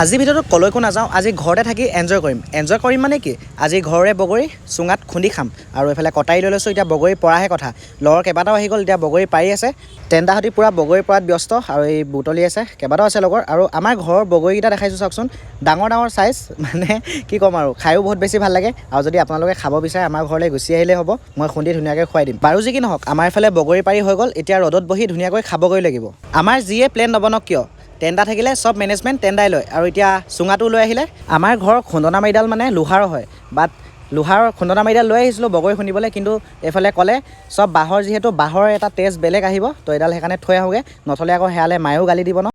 আজি ভিডিঅ'টো কলৈকো নাযাওঁ, আজি ঘৰতে থাকি এনজয় কৰিম মানে কি আজি ঘৰৰে বগৰী চুঙাত খুন্দি খাম আৰু এইফালে কটাৰী লৈ লৈছোঁ। এতিয়া বগৰী পৰাহে কথা, লগৰ কেইবাটাও আহি গ'ল, এতিয়া বগৰী পাৰি আছে। তেন্তাহঁতি পূৰা বগৰী পৰাত ব্যস্ত আৰু এই বুটলি আছে, কেইবাটাও আছে লগৰ। আৰু আমাৰ ঘৰৰ বগৰীকেইটা দেখাইছোঁ চাওকচোন, ডাঙৰ চাইজ, মানে কি ক'ম আৰু খায়ো বহুত বেছি ভাল লাগে। আৰু যদি আপোনালোকে খাব বিচাৰে আমাৰ ঘৰলৈ গুচি আহিলেই হ'ব, মই খুন্দি ধুনীয়াকৈ খুৱাই দিম। বাৰু যি কি নহওক, আমাৰ এইফালে বগৰী পাৰি হৈ গ'ল, এতিয়া ৰ'দত বহি ধুনীয়াকৈ খাবগৈ লাগিব। আমাৰ যিয়ে প্লেন নবনক কিয়, টেণ্ডা থাকিলে চব মেনেজমেণ্ট টেণ্ডাই লয়। আৰু এতিয়া চুঙাটো লৈ আহিলে, আমাৰ ঘৰৰ খুন্দনা মাৰিডাল মানে লোহাৰৰ হয়, বাট লোহাৰৰ খুন্দনা মাৰিডাল লৈ আহিছিলোঁ বগৰী খুন্দিবলৈ, কিন্তু এইফালে ক'লে চব বাঁহৰ, যিহেতু বাঁহৰ এটা টেষ্ট বেলেগ আহিব, তো এডাল সেইকাৰণে থৈ আহোঁগৈ, নথ'লে আকৌ সেয়ালৈ মায়েও গালি দিব ন।